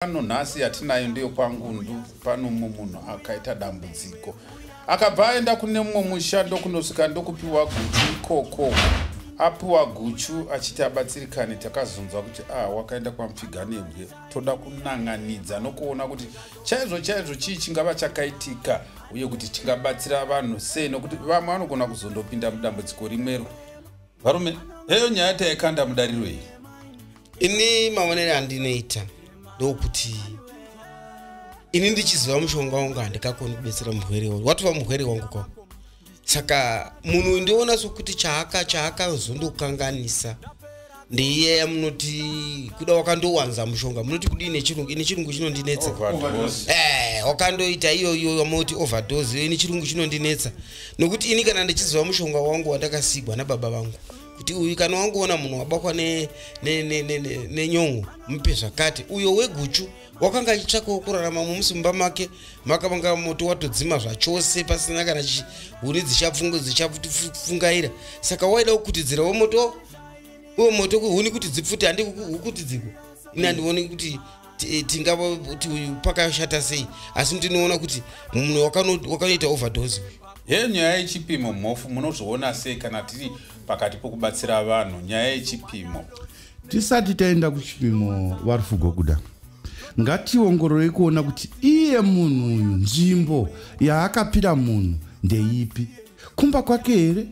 Pano nhasi yatinayo ndiyo kwangundu. Pano munhu akaita dambudziko akabva aenda kune mumwe mushando kunosvika ndokupiwa guchu ikoko. Apiwa guchu achiti abatsirikane, takazonzwa kuti wakaenda kwamupfiganebwe, toda kunanganidza nokuona kuti chaizvo chii chingava chakaitika uye kuti chingabatsira vanhu sei, nokuti vamwe vanogona kuzondopinda mudambudziko rimwero. Varume, heyo nyaya taikanda mudariro iyi. Ini maonero andinoita ndokuti ini ndichiziva mushonga wangu handikakoni kubetsera murwere wangu. Watova murwere wangu kwa. Saka munhu ndiona sokuti chaakazondokanganisa ndeiye yamunoti kuda wakandowanza mushonga munoti kudii nechirungu. Ini chirungu chinondinetsa. Wakandoita iyo yamuti overdose. Ini chirungu chinondinetsa nokuti ini kana ndichiziva mushonga wangu wandakasigwa nababa vangu kuti uyu kana wanguona munhu wabakwa nenyongo mupe zvakati. Uyo weguchu wakanga achitsvakawo kurarama mumusumba make makavanga moto watodzima zvachose pasina kana huni dzichafungaira. Saka waida kukutidzirawo moto uwo moto huni kuti dzipfute handi kuti dziko. Ini handioni kuti tingava kuti uyu pakashata sei, asi ndinoona kuti munhu wakanoita overdose. Heyo nyaya yechipimo mhofu munozviona sei kana tiri pakati pokubatsira vanhu? Nyaya yechipimo, tisati taenda kuchipimo Varufugokuda, ngationgororei kuona kuti iye munhu uyu nzvimbo yaakapira munhu ndeipi, kumba kwake here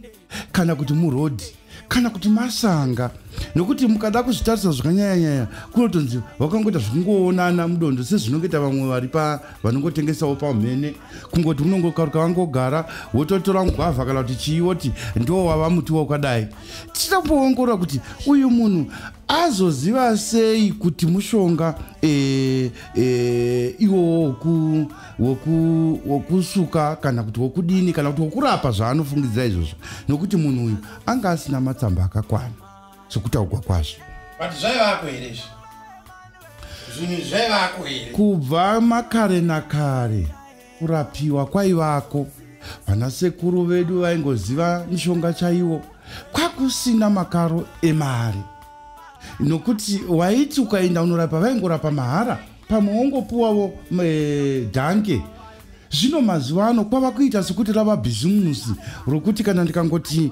kana kuti murodhi kana kuti masanga. Nokuti mukada kuzvitarisa zvakanyanya kunotonzi vakangoita zvikungoonana mudondo sezvinongeta vamwe vari vanongotengesawo pamhene, kungoti unongokaruka vangogara wototora mugwavha kana kuti chiiwoti ndo wava muti wakadai. Titamboongorora kuti uyu munhu azoziva sei kuti mushonga iwo wokusuka kana kuti wokudini kana kuti wokurapa zvaanofungidzira izvozvo, nokuti munhu uyu anga asina matsamba akakwana sokutaurwa kwazvo. But zvaivako here izvi? Zvinhu zvaivako here? Kubva makare nakare kurapiwa kwaivako. Vanasekuru vedu vaingoziva mishonga chaiwo, kwakusina makaro emari, nokuti waiti ukaenda unorapa vaingorapa mahara, pamwe wongopuwawo dhange. Zvino mazuva ano kwava kuita sekuti rava bhizimusi rokuti kana ndikangoti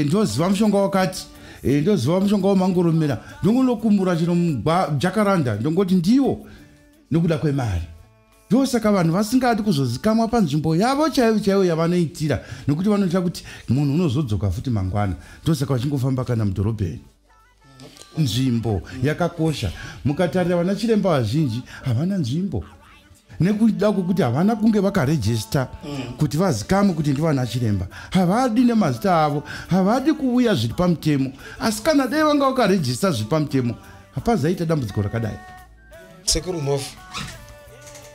ndoziva mushonga wakati, ndoziva mushonga wemangoromera, ndongonokumbura chino mujakaranda ndongoti ndiwo nokuda kwemari. Ndosaka vanhu vasingadi kuzozikamwa panzvimbo yavo chaivo yavanoitira, nokuti vanoita kuti munhu unozodzoka futi mangwana. Ndosaka vachingofamba kana mudhorobheni. Nzvimbo yakakosha. Mukatarira vana chiremba vazhinji havana nzvimbo, nekuda kwokuti havana kunge vakarejista kuti vazikamwe kuti ndivana chiremba. Havadi nemazita avo, havadi kuuya zviri pamutemo, asi kana dai vanga vakarejista zviri pamutemo hapazaita dambudziko rakadai. Sekuru Mhofu,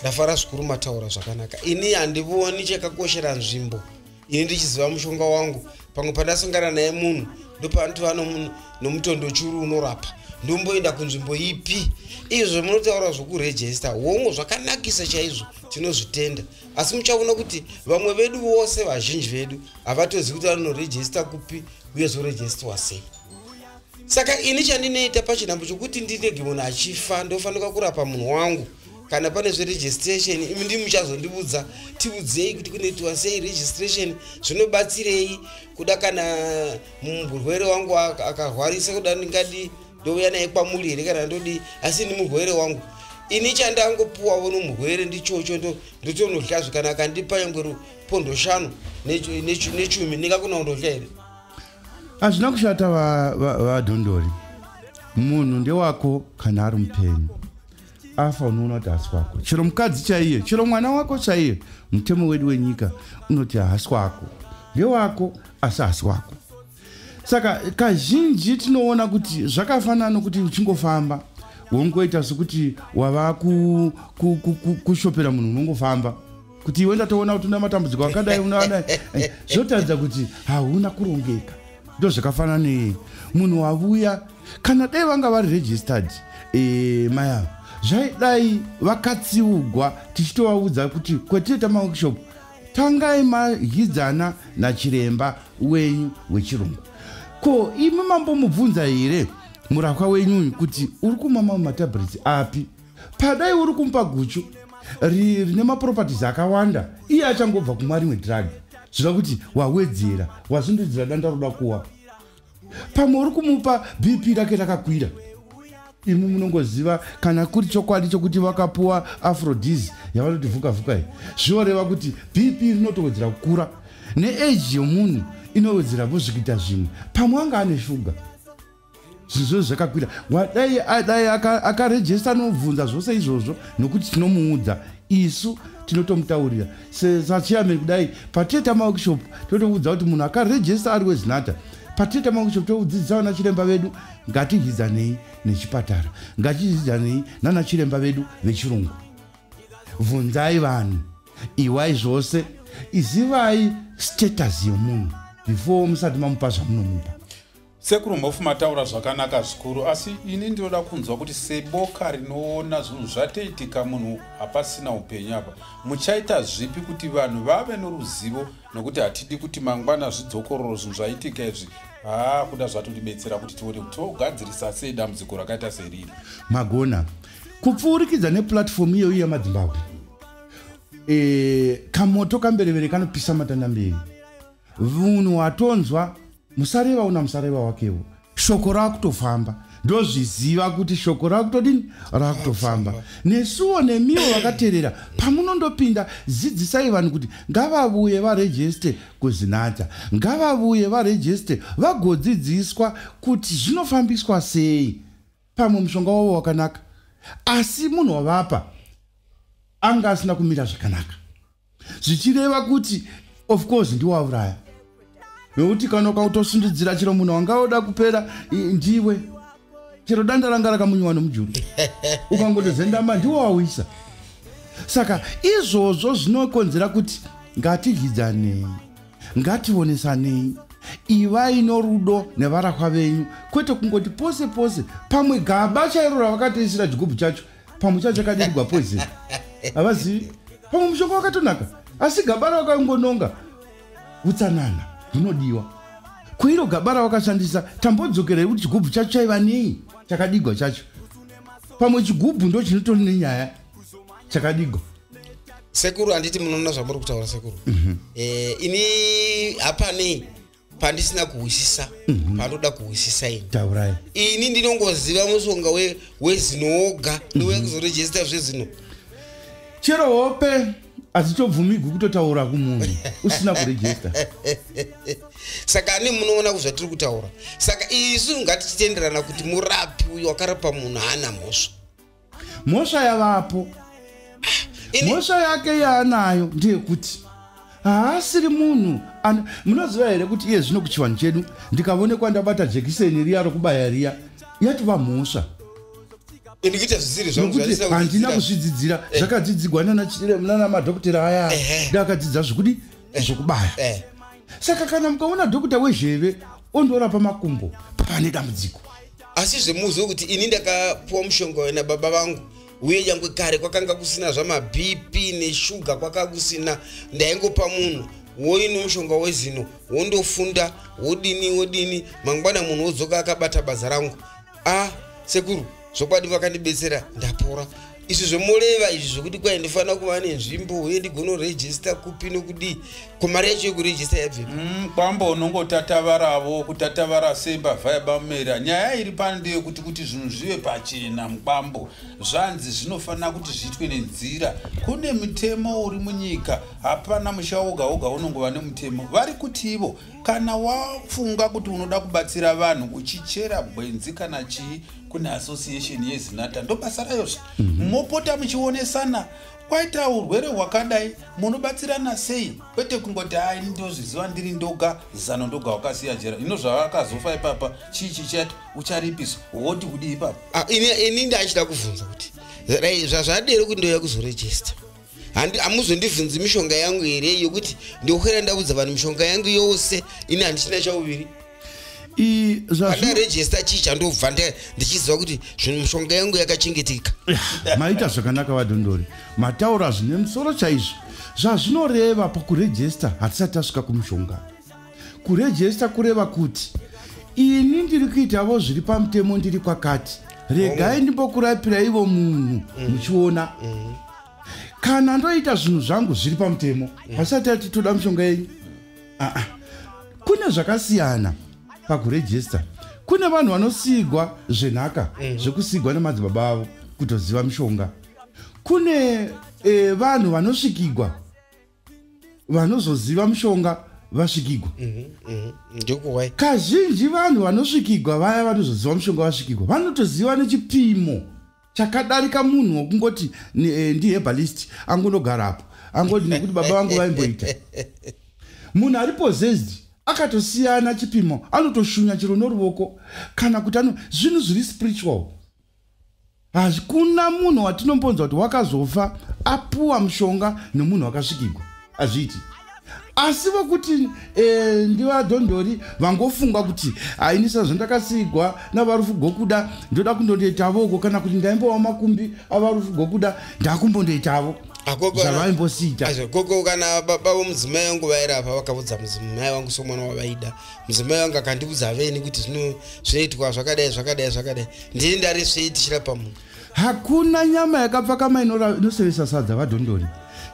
ndafara zvikuru mataura zvakanaka. Ini handivoni chakakoshera nzvimbo. Ini ndichiziva mushonga wangu, pamwe pandasangana naye munhu ndopanotova nomutondo churu unorapa, ndomboenda kunzvimbo ipi. Izvo munotaura zvokurejista hongo zvakanakisa chaizvo, tinozvitenda, asi muchaona kuti vamwe vedu vose vazhinji vedu havatozivi kuti vanonorejista kupi uye zorejistwa sei. Saka ini chandinoita pachinhambo chokuti ndinege munhu achifa ndofanika kurapa munhu wangu, kana pane zveregistration imi ndimi muchazondibudza tiudzei kuti kunoitwa sei registration, zvinobatsirei kuda kana murwere wangu akarwarisa kuda ndingadi ndouya naye kwamuri here kana ndodi, asi ni murwere wangu. Ini chandangopuwawo nomurwere ndichocho ndotonodya zvakanaka. Ndipa nyangwe pondo 5 nechumi ndingakona kundodya here. Hazvina kushata vadhondori. Munhu ndewako kana ari mupenyu. Afa unoona kuti hasi wako. Chero mukadzi chaiye, chero mwana wako chaiye, mutemo wedu wenyika unoti hasi wako ndewako asi hasi wako. Saka kazhinji tinoona kuti zvakafanana nokuti uchingofamba wongoita sekuti wava kushopera munhu unongofamba kuti iwe ndatoona kuti una matambudziko akadai unaadai, zvotaridza kuti hauna kurongeka. Ndo zvakafanana nemunhu wavuya kana dai vanga vari registered mayavo, zvaidai vakatsiurwa tichitovaudza kuti kwetinoita maworkshop tangai mahidzana nachiremba wenyu wechirungu. Ko imi mambomubvunza here murapwa wenyu kuti uri kumwa mamwe matablets api? padai uri kumupa guchu rine maproperties akawanda, iye achangobva kumwa rimwe drug, zviva kuti wawedzera, wasundudzira danda roda kuwa. Pamwe uri kumupa BP rake rakakwira, imi munongoziva kana kuri chokwadi chokuti vakapuwa Aphrodise yavanoti vhuka zvinoreva kuti BP rinotowedzera kukura, neage yomunhu inowedzera vozvikuita zvimwe. Pamwe anga ane shuga, zvinhu zvakakwira, dai akarejesta nobvunza zvose izvozvo, nokuti tinomuudza isu tinotomutaurira sechairman kudai pateta workshop totoudza kuti munhu akarejesta ari wezinata pateta workshop todzidzisa vana chiremba vedu ngatihidzanei nechipatara, ngatihidzanei nana chiremba vedu vechirungu. Bvunzai vanhu, iwai zvose, izivai status yomunhu before musati mamupa zvamunomupa. Sekuru Mofu mataura zvakanaka zvikuru, asi ini ndinoda kunzwa kuti seboka rinoona zvinhu zvataitika munhu hapasina upenyu apa, muchaita zvipi kuti vanhu vave noruzivo, nokuti hatidi kuti mangwana zvidzokororo zvinhu zvaitika izvi kuda zvatotibetsera kuti tione kuti togadzirisa sei dambudziko rakaita seriri. Magona kupfuurikidza neplatform iyo yamadzimbabwe, kamoto kamberevere kanopisa matanda mberi, munhu watonzwa musareva una musareva wakewo, shoko rakutofamba, ndozviziva kuti shoko rakutodini rakutofamba. Nesuwo nemiwo vakateerera pamunondopinda, zidzisai vanhu kuti ngavavuye varejeste kuzinata, ngavavuye varejeste vagodzidziswa kuti zvinofambiswa sei. Pamwe mushonga wavo wakanaka, asi munhu wavapa anga asina kumira zvakanaka, zvichireva kuti of course ndiwauraya. Nokuti kana ukautosundedzera chero munhu wanga oda kupera ndiwe, chero danda ranga rakamunyiwa nomujuru, ukangotozendamba ndiwo wawisa. Saka izvozvo zvinokonzera kuti ngatihidzanei, ngationesanei, ivai norudo nevarakwa venyu, kwete kungoti pose pose pamwe gaba chairo ravakatoisira chigubhu chacho pamwe chacho chakadirigwa poison. Havazivi pamwe mushonga wakatonaka asi gaba ravakangononga. Utsanana hunodiwa. Kuiro gaba ravakashandisa tambodzokerei kuti chigubhu chacho chaiva nei chakadigwa chacho. Pamwe chigubhu ndo chinotori nenyaya chakadigwa. Sekuru handiti munoona zvamuri kutaura sekuru. Ini hapane pandisina kuwisisa, panoda kuwisisa ini. Taurai. Ini ndinongoziva mushonga wezinoga newekuzorejesta zvezino. Chero hope hazvichobvumirwi kutotaura kumunhu usina kurejesta. Saka ani munoona kuzvatiri kutaura. Saka isu ngatichitenderana kuti murapi uyu wakarapa munhu haana mhosva. Mhosva yavapo. Mhosva yake yaanayo ndeyekuti haasiri munhu. Munoziva here kuti iye zvino kuchivanhu chedu ndikavonekwa ndabata jekiseni riya rokubaya riya yatova mhosva. Ndikuita zvisiri zvangu handina kuzvidzidzira, zvakadzidzigwa nana madhokotera aya ndakadzidza zvokudi zvokubaya. Saka kana mukaona dhokota wezheve ondorapa makumbo pane dambudziko. Asi zvemuzivo kuti ini ndakapuwa mushonga wena baba vangu uye nyangwe kare kwakanga kusina zvamaBP neshuga kwakanga kusina, ndaingopa munhu woino mushonga wezino wondofunda wodini mangwana munhu wodzoka akabata baza rangu. Sekuru zvokwadi vakandibetsera ndapora. Izvi zvomureva izvi zvokuti kwai ndifana kuva nenzvimbo uye ndigonorejesta kupi nokudi, komari yacho yekurejesta yabvepi? Kwambo unongotatavaravwo kutatavara semba vhaiba mumera. Nyaya iri pano ndeyekuti zvinhu zvive pachena mukwambo. Zvanzi zvinofana kuti zviitwe nenzira. Kune mutemo uri munyika, hapana musha woga woga unongova nemutemo. Vari kuti ivo kana wafunga kuti unoda kubatsira vanhu uchichera gwenzi kana chii kune association yezinata ndobasa rayozve. Mopota muchionesana kwaita urwere hwakadai munobatsirana sei, kwete kungoti ndozviziva ndiri ndoga zano ndoga wakasiya jera. Ino zvavakazofa ipapa chii chichati ucharipiswa woti kudi ipapa. Ini ndachida kuvhunza kuti zvazvadere kuti ndoya kuzorejesta, hamuzondibvunzi mishonga yangu here yokuti ndokwera ndaudza vanhu mishonga yangu yose ini handichina chauviri. Andarejesta chii chandobva ndichiziva kuti mishonga yangu yakachengetika. Maita zvakanaka vadondori, mataura zvine musoro chaizvo. Zvazvinoreva pakurejesta hatisati tasvika kumushonga. Kurejesta kureva kuti ini ndiri kuitavo zviri pamutemo ndiri kwakati, regai ndimbokurapira ivo munhu muchiona kana ndoita zvinhu zvangu zviri pamutemo pasati ati toda mishonga yenyu. Kune zvakasiyana pakurejista. Kune vanhu vanosigwa zvenhaka zvekusigwa nemadzibaba avo kutoziva mishonga. Kune vanhu vanosvikigwa vanozoziva mishonga vasvikigwa. Kazhinji vanhu vanosvikigwa vaya vanozoziva mishonga vasvikigwa vanotoziva nechipimo chakadarika munhu wokungoti ndiherbalist angonogarapo angoti nekuti baba vangu vaimboita. Munhu ari possessed akatosiyana chipimo anotoshunya chiro noruoko kana kuti zvinhu zviri spiritual. Hakuna munhu watinombonzwa kuti wakazofa apuwa mushonga nemunhu wakasvikigwa. Hazviiti. Asi vokuti ndivadhondori vangofunga kuti ini sezvo ndakasigwa navarufu gokuda ndoda kundondoitavoko kana kuti ndaimbowa makumbi avarufu gokuda ndakumbondoitavo zvavaimbosita. Koko kana baba mudzimai wangu vairapa vakabudza mudzimai wangu somwana wavaida, mudzimai wangu akandibudza aveni kuti zvinoitwa zvakadai ndini ndari sveitichirapa munhu. Hakuna nyama yakapfakama inosevesa sadza vadhondori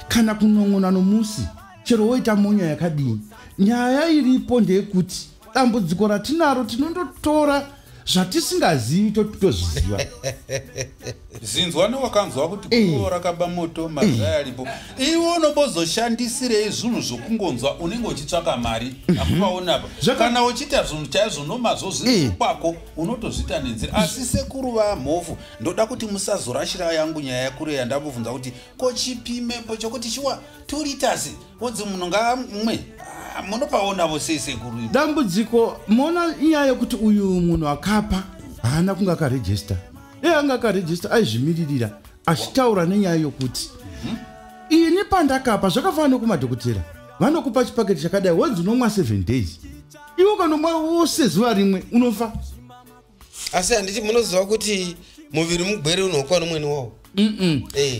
kana kunon'ona nomusi chero woita monya yakadini. Nyaya iripo ndeyekuti dambudziko ratinaro tinondotora zvatisingazivi tozviziva. Zinzwa newakanzwa kuti kuvo rakaba moto mazaya aripo. Iwo unobozoshandisirei zvinhu zvokungonzwa unenge uchitsvaka mari akuvaonapa. Kana uchita zvinhu chaizvo nomazozvinhu kwako unotozvita nenzira. Asi sekuru vamhofu ndoda kuti musazorashira yangu nyaya yakuru yandambobvunza kuti kochipimepo chokuti chiwa 2 liters wodzi munhu ngamwe munopaona vose sekuru. Dambudziko mona inyaya yokuti uyu munhu akapa haana kunga akarejista. Anga akarejista aizvimiririra achitaura nenyaya yokuti ini pandakapa zvakafanana kumadhokotera vanokupa chipaketi chakadai wodzi unomwa 7 days iwo kanomwa wose zuva rimwe unofa. Asi handiti munoziva kuti muviri mugwere unokwa nomweni wawo.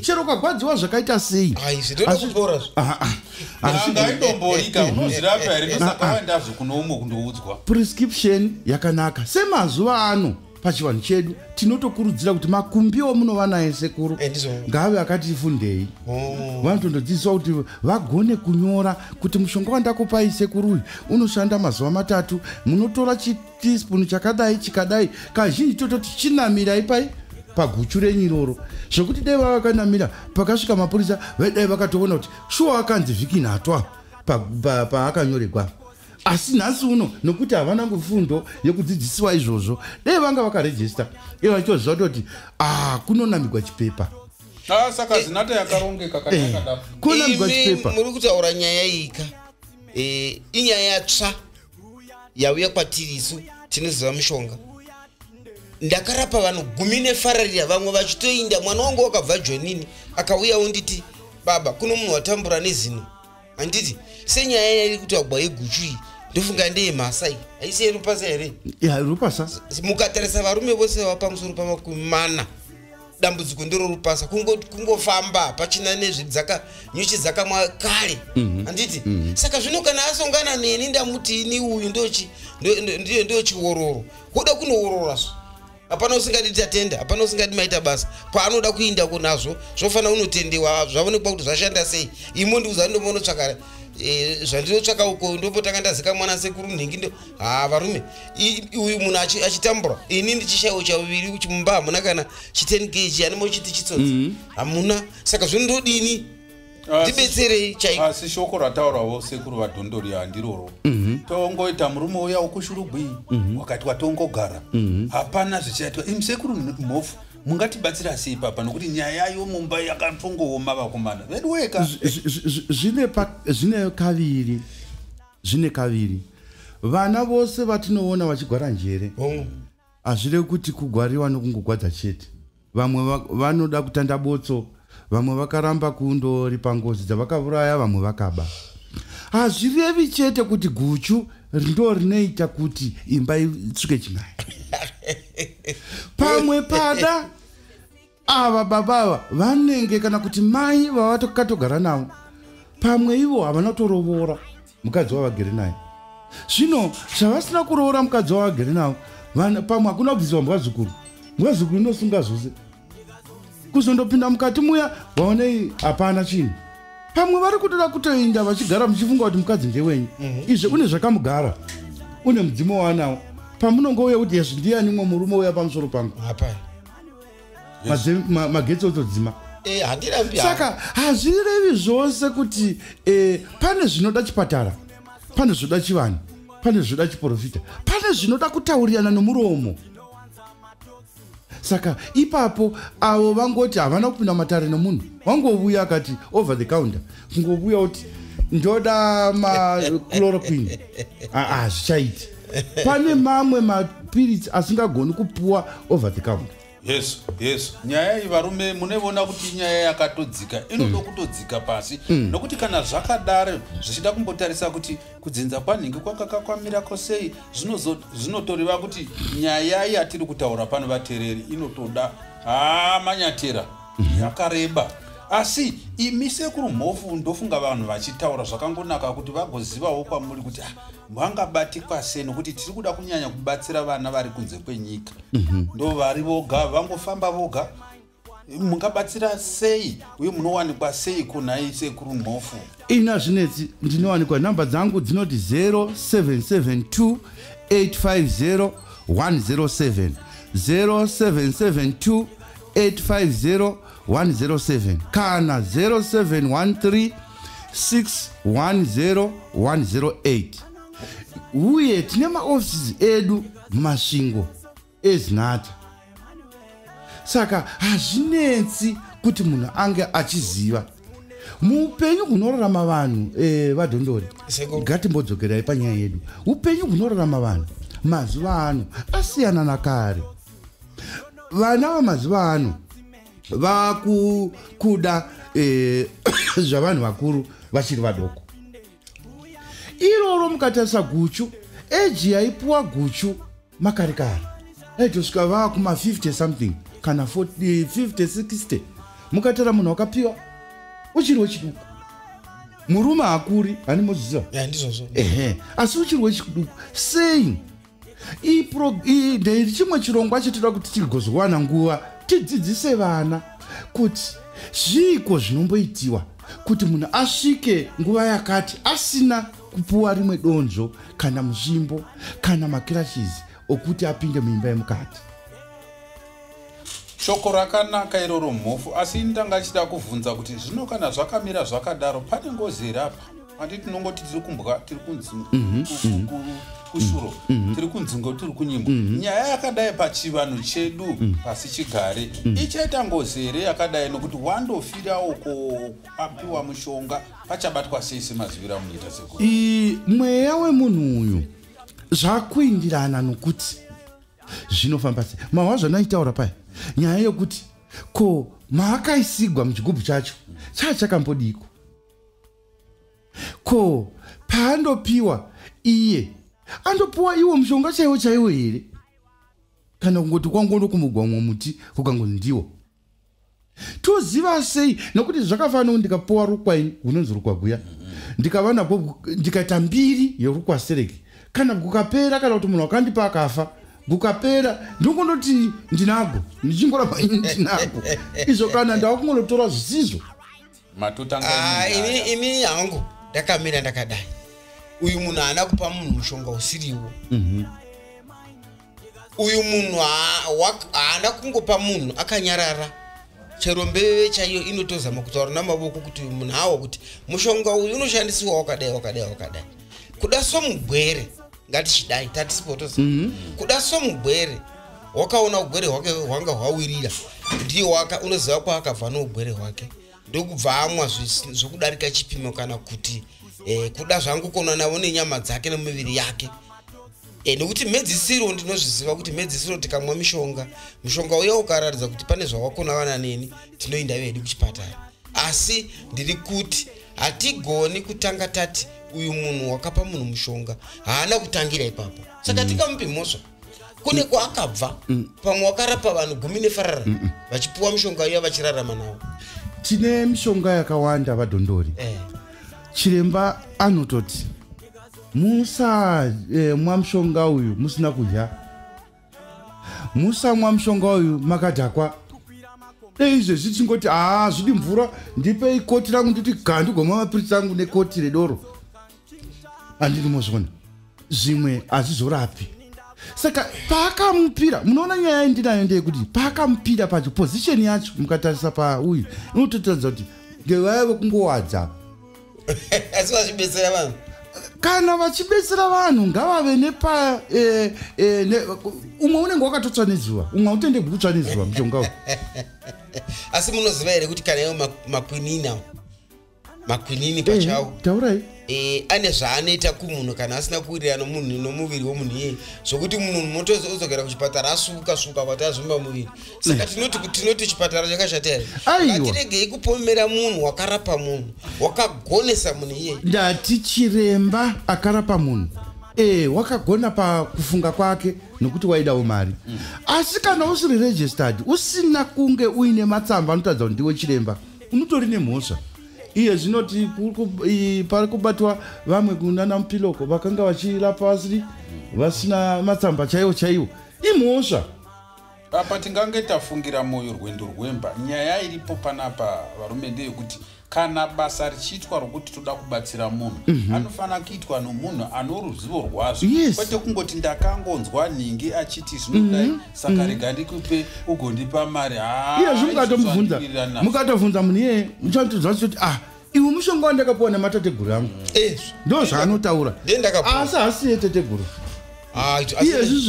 Chero ukagwadziwa zvakaita sei angaitomborika unozvirapa here ndosakawaendazvo kuno umwe kundoudzwa. Prescription yakanaka semazuva ano pachivanhu chedu tinotokurudzira kuti makumbiwo munova naye sekuru ngave akati fundei. Vanotondodzidziswa kuti vagone kunyora kuti mushonga wandakupai sekuru uyu unoshanda mazuva 3 munotora chitispuni chakadai chikadai kazhinji tototi chinamira ipai paguchu renyiroro zvokuti dai vakanamira pakasvika mapurisa dai vakatoona kuti shuwa akanzi vhiki nhatwa paakanyoregwa. Asi nhasi uno nokuti havana fundo yekudzidzisiwa izvozvo dai vanga vakarejista ivo vachiziva kuti kunonamigwa chipepa. Saka zinata yakarongeka kana kunonamigwa chipepa. Muri kutaura nyaya ika inyaya tsva yauya kwatiri isu tinoziva mishonga. Ndakarapa vanhu 10 nefararira vamwe vachitoinda. Mwana wangu wakabva Jonini akauya unditi baba kuno munhu watambura nezino. Handiti senyaya iri kutaurwa yeguchu iyi ndofunga ndeye Masai haisi yerupasa here. Rupasa mukatarisa varume vose vapamusoro pa40 dambudziko ndiro rupasa kungofamba pachina nezvidzaka nyuchi dzakamwa kare. Handiti saka zvino kana asongana neni ndamuti ini uyu ndio chiwororo kuda kunoororazvo. Hapana usingati tatenda, hapana usingati maita basa. Paanoda kuinda kunazvo zvofana unotendewa zvaonekwa kuti zvashanda sei. Imo ndiuza ndomonotsvaka zvandinotsvaka uko ndopotanga ndazika mwana sekuru nhingi ndo varume uyu munhu achitambura ini ndichishayiwa chaviri chimumba hamuna kana 10 kg anemo chiti chitsotsi hamuna. Saka zvinodini ndibetserei chaiko. Asi shoko rataurawo sekuru vadhondori handiroro. Tongoita murume uya ukushurugwi wakati watongogara hapana zvichaitwa. Sekuru mhofu mungatibatsira sei papa nokuti nyaya yomumba yakatongooma vakomana vedu weka. Zvine kaviri vana vose vatinoona vachigwara njere hazvirevi kuti kugwariwa nokungogwadza chete. Vamwe vanoda kutanda botso, vamwe vakaramba kundoripa ngozi dzavakauraya, vamwe vakaba. Hazvirevi chete kuti guchu ndo rinoita kuti imba itsvuke chinaya. Pamwe pada ava babava vanenge kana kuti mai vavatokatogara navo pamwe ivo havana torovora mukadzi wavagere naye. Zvino zvavasina kuroora mukadzi wavagere navo pamwe hakuna kubviswa mbwa zukuru mwazukuru inosunga zvose kuzondopinda mukati muya vaonei hapana chinhu pamwe vari kutoda kutoinda vachigara muchifunga kuti mukadzi ndewenyu izve une zvakamugara une mudzimo waanawo pamunongouya kuti yezvi ndiani mwe murume uya pamusoro pangu magetsi otodzima saka hazvirevi zvose kuti pane zvinoda chipatara, pane zvinoda chivanhu, pane zvinoda chiprofita, pane zvinoda kutaurirana nomuromo. Saka ipapo avo vangoti havana kupinda matare nomunhu, wangovuya akati over the counter, kungovuya kuti ndoda machloroquine, hazvichaiti. Pane mamwe mapirits asingagoni kupuwa over the counter. Yes. Nyaya varume munevona kuti nyaya yakatodzika inoda kutodzika pasi nokuti kana zvakadaro zvichida kumbotarisa kuti kudzinza kwanhingi kwakakakwamira sei zvinotoreva kuti nyaya yatiri kutaura pano vatereri inotoda manyatera yakareba. Asi imi sekuru mhofu ndofunga vanhu vachitaura zvakangonaka kuti vagozivawo kwamuri kuti vangabatikwa sei nokuti tiri kuda kunyanya kubatsira vana vari kunze kwenyika. Ndo vari voga vangofamba voga, mungabatsira sei uye munowanikwa sei kunai sekuru mhofu? Ina zvinetsi ndinowanikwa, namba dzangu dzinoti 0772 850 107 0772 850 107 kana 0713 610 108. Uye tine maofisi edu mumasvingo ezinhata. Saka hazvinetsi kuti munhu ange achiziva muupenyu hunorarama vanhu. Vadhondori, ngatimbodzokerai panyaya yedu. Upenyu hunorarama vanhu mazuva ano asiyana nakare. Vana vamazuva ano vakuda zvavanhu vakuru vachiri vadoko. Iroro mukatarisa guchu, eji yaipuwa guchu makare kare aitosvika vakuma 50 something kana 40, 50, 60. Mukatara munhu wakapiwa uchiri wechiduku, murume hakuri hani moziva asi uchiri wechiduku. Sei ndiri chimwe chirongwa chitoda kuti tigozowana nguva tidzidzise vana kuti zviko zvinomboitiwa kuti munhu asvike nguva yakati asina kupuwa rimwe donzvo kana musvimbo kana makirashizi okuti apinde muimba yemukati. Shoko rakanaka iroro mhofu, asi ndanga chida kuvhunza kuti zvino kana zvakamira zvakadaro pane ngozi here apa? Handiti tinongoti tiri kumbwa tiri kushuro tiri kunzingo tiri kunyimbo. Nyaya yakadai pachivanhu chedu pasi chigare ichaita ngozi here yakadai nokuti wandofira uko apiwa mushonga pachabatwa sei semazivira munoita sekuru? Mweya wemunhu uyu zvakuindirana nokuti zvinofamba sei. Mahwa zvanaitaura paya nyaya yokuti ko maakaisigwa muchigubhu chacho chakambodiko, ko paandopiwa iye andopuwa iwo mushonga chaiwo here kana kungoti kwangondo kumugwamwa muti kukangonzi ndiwo? Toziva sei? Nokuti zvakafanana ndikapuwa rukwaini hunonzi rukwaguya ndikava nabwo ndikaita mbiri yerukwasereki kana kukapera kana kuti munhu akandipa akafa gukapera ndongondoti ndinago ndichingoramba ndinago izvo kana ndakungonotora zvisizvo ini hangu ndakamira ndakadai uyu munhu haana kupa munhu mushonga usiriwo. Uyu munhu haana kungopa munhu akanyarara chero mbeve chaiyo inotozama kutaura namavoko kuti uyu munhu hawa kuti mushonga uyu unoshandisiwa wakadai kuda somugwere ngatichidai tatisipotoza kuda somugwere wakaona ugwere hwake hwanga hwawirira ndiye unoziva kwaakabva nougwere hwake ndokubva amwa zvokudarika chipimo kana kuti kuda zvangukona navo nenyama dzake nemuviri yake. Nekuti medzisiro ndinozviziva kuti medzisiro tikamwa mushonga uya ukaratidza kuti pane zvawakona vana neni tinoenda vedu kuchipatara. Asi ndiri kuti hatigoni kutanga tati uyu munhu wakapa munhu mushonga haana kutangira ipapo saka tikamupi mhosva kune kwaakabva. Pamwe wakarapa vanhu 10 nefarara vachipuwa mushonga uya vachirarama nawo. Tine mishonga yakawanda vadhondori. Chiremba anototi mwa mushonga uyu musina kudya, musamwa mushonga uyu makadhakwa. Izvezvi tingoti zvidi mvura ndipei koti rangu nditi gandigomwa mapiritsi angu nekoti redoro. Handiri mozvona zvimwe hazvizorapi. Saka paakamupira, munoona nyaya yendinayo ndeyekuti paakamupira pacho pozisheni yacho mukatarisa pauyu inototaridza kuti ngevaive kungowadza. Asi vachibetsera vanhu. Kana vachibetsera vanhu ngavave nepa umwe unenge wakatotsva nezuva, umwe hautendegwi kutsva nezuva mushonga uyu. Asi munoziva here kuti kana iwo makwinini pachawo taurai ane zvaanoita kumunhu kana asina kuwirirana nomuviri womunhu iyeye, zvokuti munhu motozogera kuchipatara asuka kwati azvimba muviri. Saka tinoti chipatara chakashata here. Ngatiregei kupomera munhu wakarapa munhu wakagonesa munhu iyeye. Ndati chiremba akarapa munhu wakagona pakufunga kwake nokuti waidawo mari. Asi kana usiri registered, usina kunge uine matsamba anotaridza kuti ndiwe chiremba, unotori nemhosva. Iye zvinoti pari kubatwa vamwe kunana mupiloko vakanga vachirapa vasina matsamba chaiwo imhosva. Apa tingange tafungira moyo rwendo rwemba. Nyaya iripo panapa varume ndeyekuti kana basa richiitwa rokuti toda kubatsira munhu anofanira kuitwa nomunhu ano ruzivo rwazvo, kwete kungoti ndakangonzwa nhingi achiti zvinodai saka rega ndikupe ugondipa mari. Iye zvimukatombvunza mukatobvunza munhu iyeye muchanotodza kuti iwe mushonga wandakapiwa nematateguru angu ndo zvaanotaura, asi hasiye teteguru. Iyezvi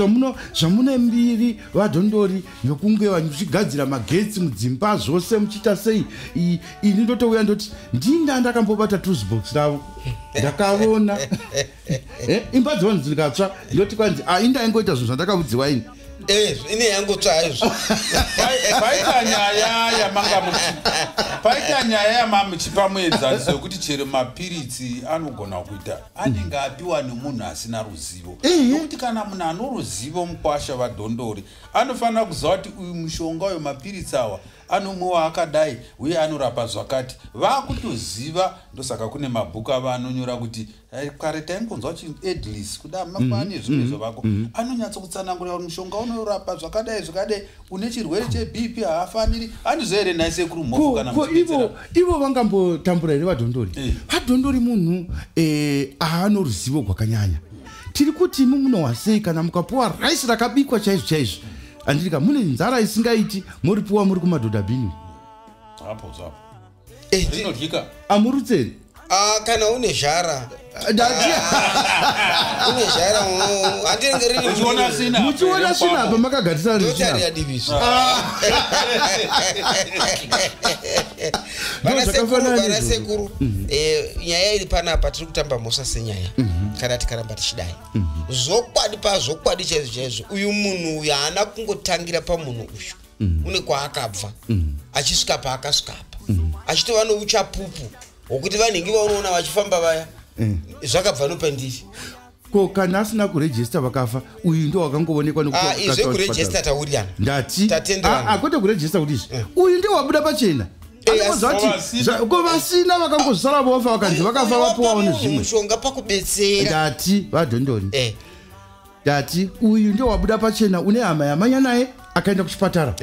zvamune mbiri vadhondori yokunge vachigadzira magetsi mudzimba zvose muchiita sei, ini ndotouya ndoti ndinda ndakambobata toolbox ravo ndakaona imba dzevanhu dzikatsva ndoti kwanzi indaingoita zvinhu zvandakaudziwa ini. Ine yangotsva izvo. Paita nyaya yamamuchipa muenzaniso yokuti chero mapiritsi anogona kuita anenge apiwa nemunhu asina ruzivo. Nokuti kana munhu ano ruzivo mukwasha vadhondori anofanira kuziva kuti uyu mushonga uyu mapiritsi awa anomwiwa akadai uye anorapa zvakati. Vakutoziva, ndosaka kune mabhuku ava anonyora kuti kare taingonzwa kuti Edlis kuda mafani zvimwe zvavako anonyatsokutsanangura kuti mushonga unorapa zvakadai une chirwere cheBP haafaniri andizoere naise kurumhofu kana ivo vangambotambura here vadhondori. Vadhondori munhu aano ruzivo rwakanyanya. Tiri kuti munowa sei kana mukapuwa raisi rakabikwa chaizvo andirika mune nzara isingaiti muripuwa muri kumadhodha bhini hapo rinodyika amurutseri kana une zhara une zhara muchiona sina apa makagarisana vana sekuru nyaya iri panapa tiri kutamba mhosva senyaya kana tikaramba tichidai zvokwadi chaizvo uyu munhu uyu haana kungotangira pamunhu uyu une kwaakabva achisvika paakasvika apa achitova nouchapupu hwokuti vanhingi vaunoona vachifamba vaya zvakabva nopandiri. Ko kana asina kurejista vakafa uyu ndo wakangoonekwa izve kurejista taurirana ndati tatenderana kwete kurejista kuti uyu ndiye wabuda pachena. Ko vasina vakangozara vofa vakanzi vakafa vapuwawo nezvimwe mushonga pakubetsera. Ndati vadhondori ndati uyu ndiye wabuda pachena une hama yamanya naye akaenda kuchipatara.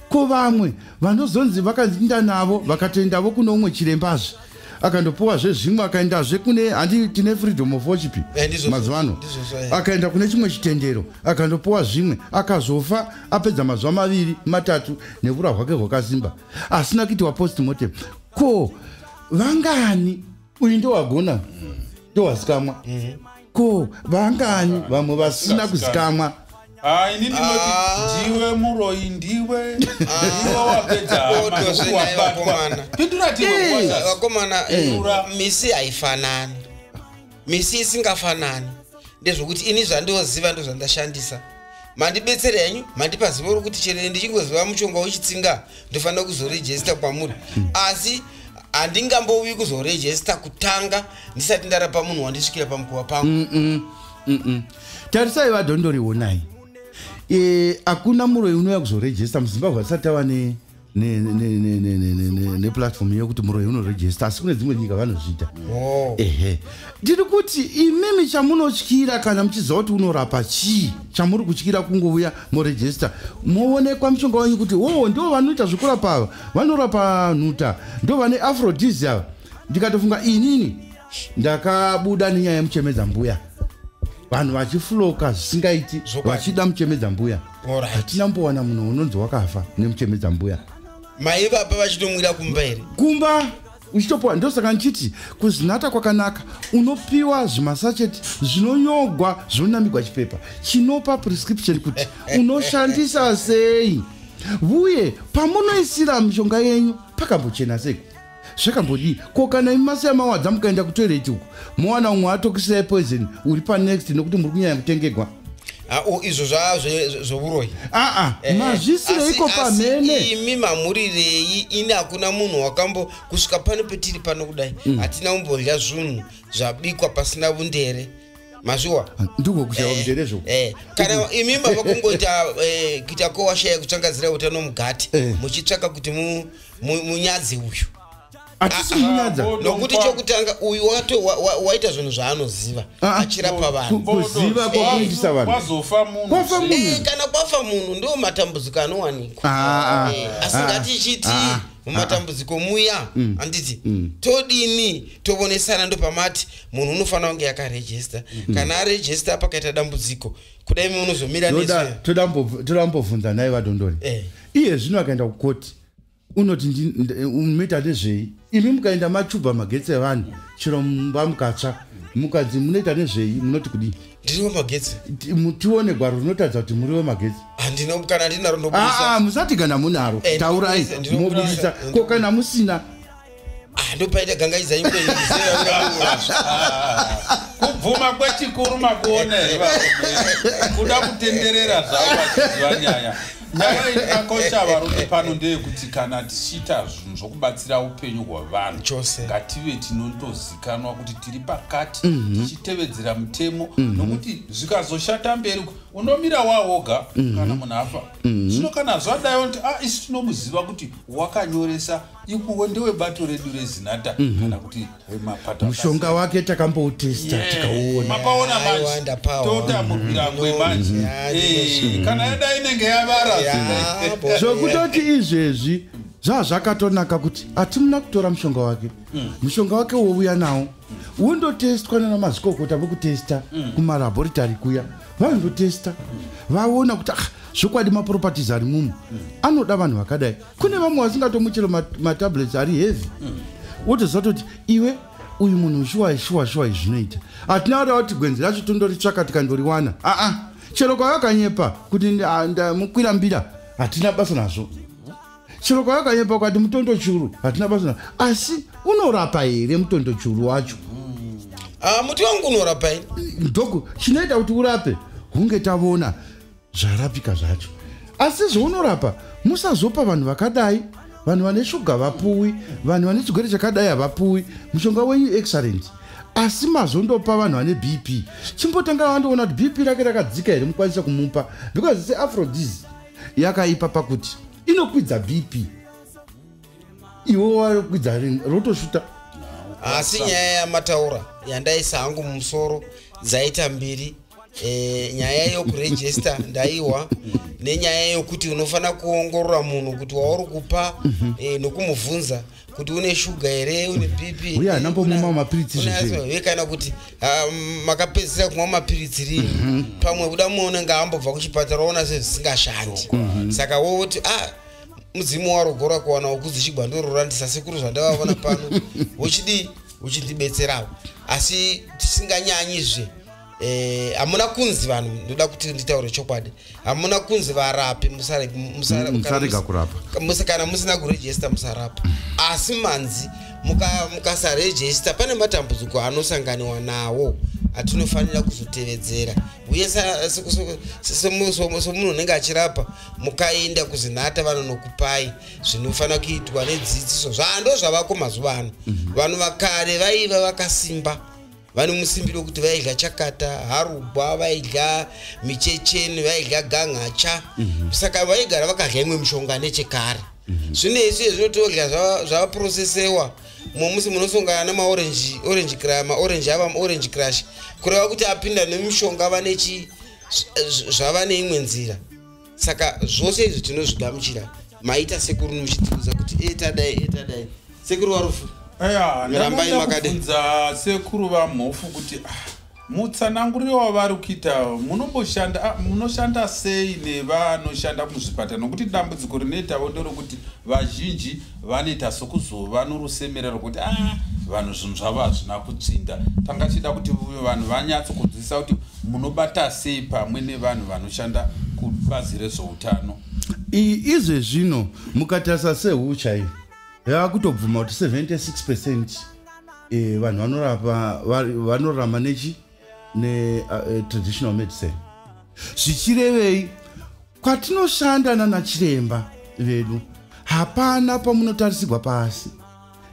Ko vamwe vanozonzi vakaenda navo vakatoendavo kuno umwe chirembazve akandopuwa zvezvimwe akaendazve kune handi tine freedom of worship mazuvano akaenda kune chimwe chitendero akandopuwa zvimwe akazofa apedza mazuva 2-3 nevura hwake hwakasimba asina kuitiwa postmortem. Ko vangani uyu ndowagona ndowasikamwa ko vangani vamwe vasina kuzikamwa. Ini ndinoti ndiwe muroi ndiwe wapedza vakomana misi haifanani, misi isingafanani. Ndezvokuti ini zvandoziva ndo zvandashandisa. Mandibetsere henyu mandipa zivo rokuti chero ndichingoziva mushonga wechitsinga ndofanira kuzorejista kwamuri, asi handingambouyi kuzorejista kutanga ndisati ndarapa munhu wandisvikira pamukova pangu. Tarisai vadhondori onai, hakuna muroi unouya kuzorejista muZimbabwe asati ava neplatform yekuti muroyi unoregister, asi kune dzimwe nyika vanozviita. Ehe, ndiri kuti imimi chamunotyira kana muchiziva kuti unorapa chii, chamuri kutyira kungouya muregister moonekwa mushonga wenyu kuti ndo vanoita zvekurapa ava, vanorapa nhuta, ndo vane aphrodis ava. Ndikatofunga inini ndakabuda nenyaya yemuchemedza mbuya, vanhu vachifloka zvisingaiti vachida muchemedza mbuya. Hatina mbowana munhu unonzi wakafa nemuchemedza mbuya. Maivapa vachitomwira kumba here? Kumba uchitopiwa. Ndosaka ndichiti kuzinata kwakanaka, unopiwa zvimasacheti zvinonyogwa zvonamigwa chipepa chinopa prescription kuti unoshandisa sei, uye pamunoisira mishonga yenyu pakambochena sei, zvakambodii. Ko kana imasiya mawadza mukaenda kutoireti uko mowana umwe atokisai poison uri panext nekuti muri kunyanya kutengegwa. Izvo zvouroi mazvisire iko pamene imi mamurirei. Ini hakuna munhu wakambo kusvika pano petiri pano kudai hatina kumbodya zvinhu zvabikwa pasina bundere. Mazviwa ndiko kushaya bundere zvo. Kana imi mava kungoita kuita kowashaya kutsvangadzira utano mugati muchitsvaka kuti munyadzi uyu. Atisimunyadza nokuti chokutanga uyu waita zvinhu zvaanoziva achirapa vanhu. Kuziva kwakuitisa vanhu kwazofa munhu. Kana kwafa munhu ndo matambudziko anowanikwa. Asingatichiti mumatambudziko muya handiti todini tovonesana ndo pamati munhu unofanira kunge yakarejista. Kana arejista pakaita dambudziko kudai imi unozomira neswe. Toda mbobvunza naye vadondori. Iye zvino akaenda kukoti unoti unoita nezvei? Imi mukaenda machuba magetsi evanhu chero mumba mukatsva mukadzi munoita nezvei? Munoti kudii? Ndiriwo magetsi. Tione gwaro rinotadza kuti muriwo magetsi. Kana ndinaro ndobudisa. Musati kana munaro taurai mobudisa. Ko kana musina ndopaita gangaiza imwe kubvuma kwechikuru makuona kuda kutenderera zvavo vachiziva nyaya. Nyaya inakosha varume pano ndeyekuti kana tichiita zvinhu zvokubatsira upenyu hwavanhu ngative tinondozikanwa kuti tiri pakati tichitevedzera mutemo, nokuti zvikazoshata mberi unomira wawoga kana munhu afa. Zvino kana zvadayo kuti isi tinomuziva kuti wakanyoresa ikuwo ndewebato redu rezinata kana kuti mapata mushonga wake takamboutesta tikauona. Makaona manje totamurwira kwemanje kana yada inenge yavara zvokutoti izvezvi zvazvakatonaka kuti hatimuna kutora mushonga wake. Mushonga wake wouya nawo undotestwa nanamazvikokota vokutesta kumalaboratory kuya, vanondotesta vaona kuti zvokwadi maproperties ari mumu anoda vanhu vakadai. Kune vamwe vasingatomuchero matablets ari heavy, wotoziva kuti iwe uyu munhu shuwa izvinoita. Hatina kuda kuti gwenzi racho tondoritsvaka tikandoriwana. Chero kwakakanyepa kuti mukwira mbira hatina basa nazvo. Chero kwakakanyepa kuti mutondo churu hatina basa nazvo. Asi unorapa here mutondo churu wacho? Muti wangu unorapa here. Ndoko chinoita kuti urape hunge tavona zvarapika zvacho. Asi zvaunorapa musazopa vanhu vakadai. Vanhu vane shuga vapuwi, vanhu vane chigwere chakadai havapuwi. Mushonga wenyu excellent. Asi mazondopa vanhu vane BP. Chimbotanga vandoona kuti BP rake rakadzika here mukwanisa kumupa, because seAphrodis yakaipa pakuti inokwidza BP. Iwo wakwidza rotoshuta. Asi nyaya yamataura yandaisa hangu mumusoro dzaita mbiri. Nyaya yokurejista ndaiwa nenyaya yokuti unofana kuongorora munhu kuti wauri kupa nokumubvunza kuti une shuga here, une BP. Uya nambomuma mapiritsi zvese. Kana kuti makapedzisira kumwa mapiritsi rini pamwe kuda muone ngaambobva kuchipatara ona sezvisingashandi. Saka woti mudzimu warogora kuwana wokudzichigwa ndororandisa sekuru zvandavavona pano wochidi uchindibetserawo. Asi tisinganyanyizve hamuna kunzi vanhu, ndoda kuti nditaure chokwadi, hamuna kunzi varapi musarega kurapa. Kana musina kurejista musarapa. Asi manzi mukasarejista pane matambudziko anosanganiwa nawo atinofanira kuzotevedzera. Uye semunhu unenge achirapa mukaenda kuzinata vanonokupai zvinofanira kuitwa nedzidziso zvando zvavako mazuva ano. Vanhu vakare vaiva vakasimba, vane musimbiro wekuti vaidya chakata, harugwa, vaidya michecheni, vaidya gangacha. Saka vaigara vakadya imwe mishonga nechekare. zvine isu ezvinotodya zvavaprosesewa momusi munosongana namaorange ava orange crush kureva kuti apinda nemishonga zvava neimwe nzira. Saka zvose izvi tinozvigamuchira maita sekuru muchitiudza kuti etadai sekuru warufu ndamai makabvunza sekuru vamhofu kuti mutsananguriro wavari kuita munoshanda sei nevanoshanda muzvipatara, nokuti dambudziko rinoitawo nderekuti vazhinji vanoita sokuzova norusemerero kuti vanhu zvinhu zvavo hazvina kutsinda. Tanga chida kuti vanhu vanyatsokudzidzisa kuti munobata sei pamwe nevanhu vanoshanda kubazi rezveutano. Izvezvino mukatarisa sehucha iyi yava kutobvuma kuti 76% vanhu vanorarama traditional medicine. Zvichirevei kwatinoshanda nana chiremba vedu hapana pamunotarisirwa pasi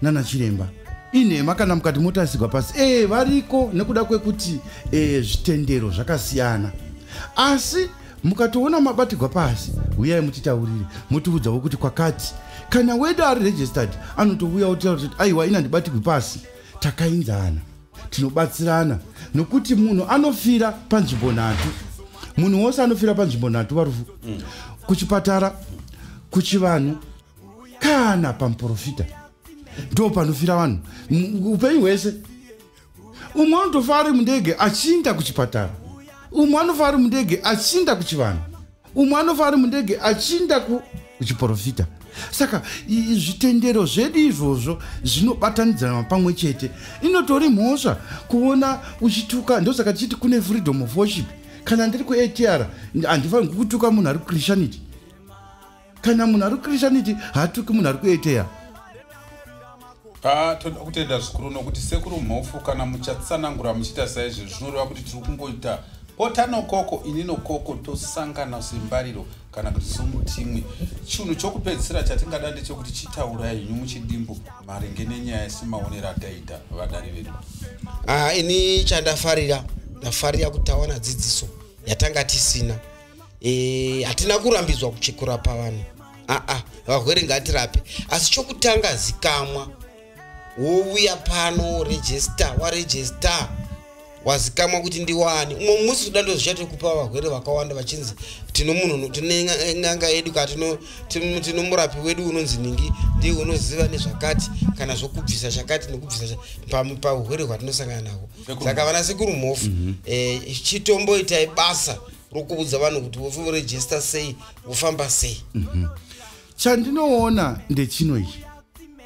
nana chiremba inhema kana mukati motarisirwa pasi variko nekuda kwekuti zvitendero zvakasiyana, asi mukatoona mabatirwa pasi uyai mutitaurire mutiudzawo kuti kwakati kana wedu ari registered anotouya utaura kuti aiwa ina ndibatirwe pasi takainzana tinobatsirana, nokuti munhu anofira panzvimbo nhatu. Munhu wose anofira panzvimbo nhatu varufu, kuchipatara, kuchivanhu kana pamuprofita ndo panofira vanhu upenyu hwese. Umwe anotofa ari mundege achinda kuchipatara, umwe anofa ari mundege achinda kuchivanhu, umwe anofa ari mundege achinda kuchiprofita. Saka zvitendero zvedu izvozvo zvinobatanidzana pamwe chete. Inotori mhosva kuona uchituka. Ndosaka tichiti kune freedom of worship. Kana ndiri kuATR handifaniri kutuka munhu ari kuChristianity, kana munhu ari kuChristianity hatuki munhu ari kuATR. Toda kutenda zvikuru nokuti sekuru mhofu kana muchatsanangura muchiita saizvo zvinoreva kuti tiri kungoita potano koko inino koko tosangana sembariro kana kuti somutimwe. Chinhu chokupedzisira chatingada ndechekuti chitaurai henyu muchidimbu maringe nenyaya yesimaonero ataita vadari vedu. Ini chandafarira kutawana dzidziso yatanga tisina. Hatina kurambidzwa kurapa vanhu. Varwere ngatirape, asi chokutanga zikamwa wouya pano waregister wazikamwa kuti ndiwani. Umwe musi dando zvichatokupa varwere vakawanda vachinzi tino munhu tinen'anga yedu tino murapi wedu unonzi ningi ndiye unoziva nezvakati kana zvokubvisa chakati nekubvisa paurwere hwatinosangana nahwo. Saka vana sekuru mhofu chitomboitai basa rokuudza vanhu kuti voregister sei, vofamba sei. Chandinoona ndechino ichi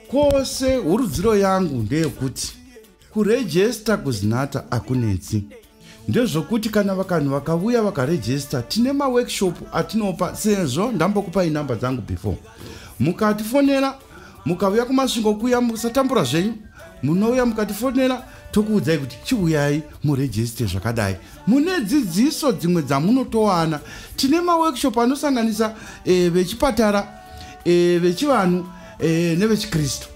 kwose hurudziro yangu ndeyekuti kuregister kuzinata akunetsi. Ndezvokuti kana vakanhu vakauya vakaregister tine maworkshop atinopa. Sezvo ndambokupai namba dzangu before, mukatifonera mukauya kumasvingo kuya musatambura zvenyu, munouya mukatifonera tokuudzai kuti chiuyai muregister zvakadai. Mune dzidziso dzimwe dzamunotowana. Tine maworkshop anosanganisa vechipatara, vechivanhu nevechikristu.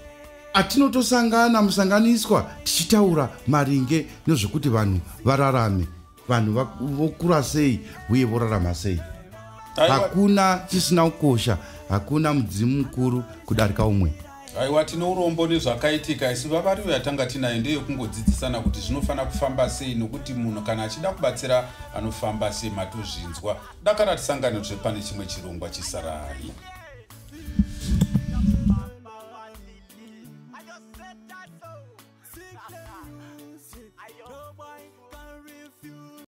Atinotosangana musanganiswa tichitaura maringe nezvekuti vanhu vararame, vanhu vokura sei uye vorarama sei. Hakuna chisina kukosha, hakuna mudzimu mukuru kudarika umwe. Aiwa, tino urombo nezvakaitika. Isi vavarivo yatanga tinayo ndeyekungodzidzisana kuti zvinofana kufamba sei, nokuti munhu kana achida kubatsira anofamba sei matozvinzwa. Dakara tisangane zvepane chimwe chirongwa chisara hai.